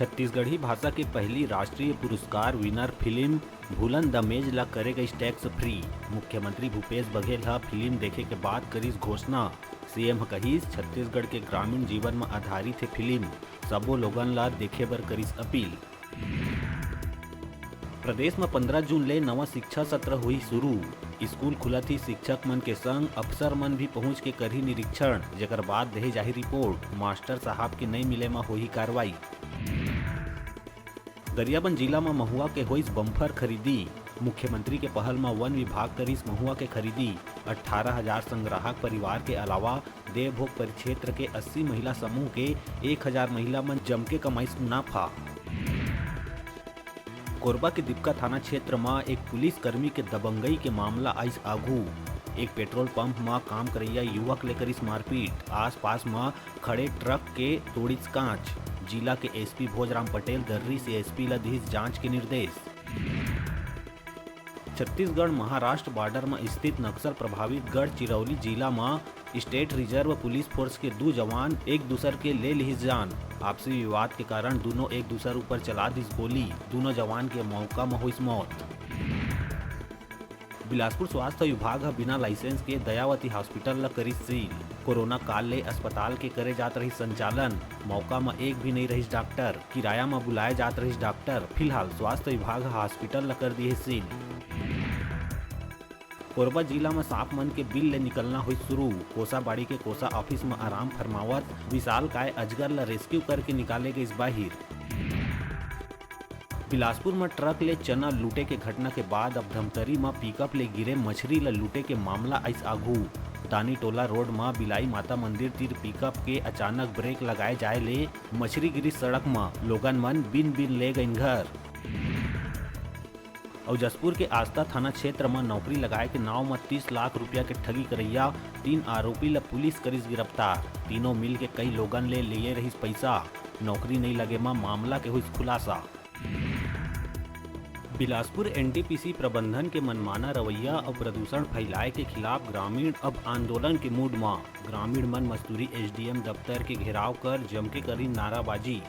छत्तीसगढ़ी भाषा के पहली राष्ट्रीय पुरस्कार विनर फिल्म भूलन दमेज ला करे गई टैक्स फ्री। मुख्यमंत्री भूपेश बघेल ह फिल्म देखे के बाद करिस घोषणा। सीएम कहिस छत्तीसगढ़ के ग्रामीण जीवन में आधारित है फिल्म, सबो लोगन ला देखे बर करिस अपील। प्रदेश में 15 जून ले नवा शिक्षा सत्र हुई शुरू। स्कूल खुलत ही शिक्षक मन के संग अफसर मन भी पहुंच के करही निरीक्षण, जेकर बाद देहे जाही रिपोर्ट। मास्टर साहब के नहीं मिले में होही कार्रवाई। गरियाबंद जिला में महुआ के होइस बम्फर खरीदी। मुख्यमंत्री के पहल में वन विभाग करिस महुआ के खरीदी। 18,000 संग्राहक परिवार के अलावा देवभोग परिक्षेत्र के 80 महिला समूह के 1,000 महिला मन जम के कमाइस मुनाफा। कोरबा के दिपका थाना क्षेत्र में एक पुलिस कर्मी के दबंगई के मामला आइस आगू। एक पेट्रोल पंप में काम करैया युवक ले करिस मारपीट। आसपास में खड़े ट्रक के तोड़िस कांच। जिला के एसपी भोजराम पटेल दर्री से एसपी ला दिस जांच के निर्देश। छत्तीसगढ़ महाराष्ट्र बॉर्डर में स्थित नक्सल प्रभावित गढ़चिरौली जिला में स्टेट रिजर्व पुलिस फोर्स के 2 जवान एक दूसर के ले लिहिस जान। आपसी विवाद के कारण दोनों एक दूसर ऊपर चला दिस गोली। दोनों जवान के मौका में हुई मौत। बिलासपुर स्वास्थ्य विभाग बिना लाइसेंस के दयावती हॉस्पिटल ला करिस सील। कोरोना काल ले अस्पताल के करे जात रही संचालन। मौका में एक भी नहीं रहिस डॉक्टर। किराया में बुलाए जात रहिस डॉक्टर। फिलहाल स्वास्थ्य विभाग हॉस्पिटल ला कर दिए सील। कोरबा जिला में सांप मन के बिल ले निकलना हुई शुरू। कोसाबाड़ी के कोसा ऑफिस में आराम फरमावत विशाल काय अजगर ला रेस्क्यू करके निकाले गए इस बाहिर। बिलासपुर में ट्रक ले चना लूटे के घटना के बाद अब धमतरी में पिकअप ले गिरे मछली ला लूटे के मामला आइस आगू। दानी टोला रोड में बिलाई माता मंदिर तीर पिकअप के अचानक ब्रेक लगाए जाए ले मछली गिरी सड़क में। लोगन मन बिन बिन ले गईन घर। और जसपुर के आस्था थाना क्षेत्र में नौकरी लगाए के नाव में 30 लाख रुपया के ठगी करैया 3 आरोपी ला पुलिस करिस गिरफ्तार। तीनों मिल के कई लोगन ले लिए रहिस पैसा। नौकरी नहीं लगे में मामला के हुई खुलासा। बिलासपुर एनटीपीसी प्रबंधन के मनमाना रवैया और प्रदूषण फैलाए के खिलाफ ग्रामीण अब आंदोलन के मूड में। ग्रामीण मन मजदूरी एसडीएम दफ्तर के घेराव कर जम के करी नाराबाजी।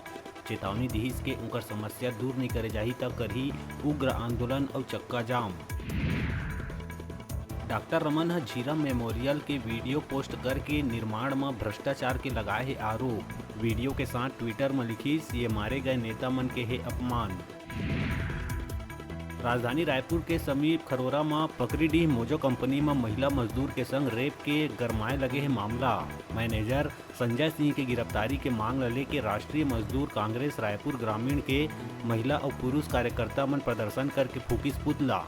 चेतावनी दिहिस के उनकर समस्या दूर नहीं करे जाही तब करही उग्र आंदोलन और चक्का जाम। डॉक्टर रमन झीरम मेमोरियल के वीडियो पोस्ट करके निर्माण में भ्रष्टाचार के लगाए है आरोप। वीडियो के साथ ट्विटर में लिखिस, ये मारे गए नेता मन के है अपमान। राजधानी रायपुर के समीप खरोरा में पकरीडीह मोजो कंपनी में महिला मजदूर के संग रेप के गरमाए लगे है मामला। मैनेजर संजय सिंह के गिरफ्तारी के मांग लेके राष्ट्रीय मजदूर कांग्रेस रायपुर ग्रामीण के महिला और पुरुष कार्यकर्ता मन प्रदर्शन करके फूकिस पुतला।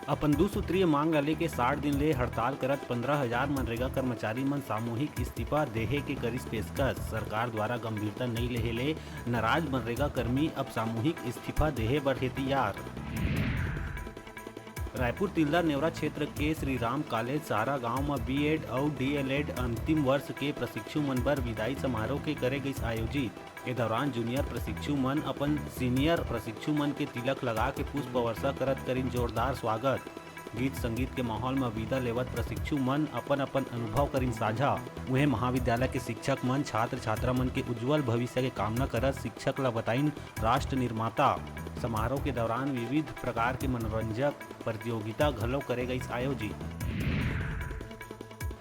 अपन 2 सूत्रीय मांग लेके 60 दिन ले हड़ताल करत 15,000 मनरेगा कर्मचारी मन सामूहिक इस्तीफा देहे के करिस पेशकश। सरकार द्वारा गंभीरता नहीं लेहे ले नाराज मनरेगा कर्मी अब सामूहिक इस्तीफा देहे बर हे तैयार। रायपुर तिल्दा नेवरा क्षेत्र के श्री राम कॉलेज सहारा गांव में बीएड और डीएलएड अंतिम वर्ष के प्रशिक्षु मन बर विदाई समारोह के करे गई आयोजित। के दौरान जूनियर प्रशिक्षु मन अपन सीनियर प्रशिक्षु मन के तिलक लगा के पुष्प वर्षा करत करिन जोरदार स्वागत। गीत संगीत के माहौल में विदा लेवत प्रशिक्षु मन अपन अपन अनुभव करिन साझा। वह महाविद्यालय के शिक्षक मन छात्र छात्रा मन के उज्जवल भविष्य के कामना करत शिक्षक ला बताइन राष्ट्र निर्माता। समारोह के दौरान विविध प्रकार के मनोरंजक प्रतियोगिता घलो करे गई आयोजित।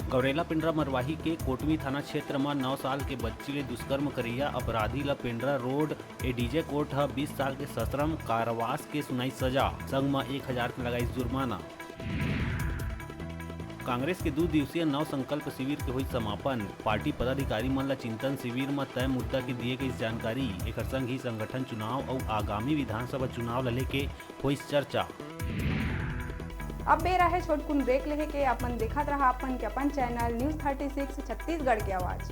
गौरेला पिंडरा मरवाही के कोटवी थाना क्षेत्र में 9 साल के बच्ची ले दुष्कर्म करैया अपराधी ला पिंडरा रोड एडीजे कोर्ट 20 साल के सश्रम कारावास के सुनाई सजा। संग में 1,000 के लगाई जुर्माना। कांग्रेस के 2 दिवसीय नव संकल्प शिविर के हुई समापन। पार्टी पदाधिकारी मन ला चिंतन शिविर में तय मुद्दा के दिए गई जानकारी। एक संग ही संगठन चुनाव और आगामी विधानसभा चुनाव ला लेके हुई चर्चा। अब बेरा है छोटकुन ब्रेक लेहे के। अपन देखत रहा अपन चैनल न्यूज़ 36 छत्तीसगढ़ के आवाज।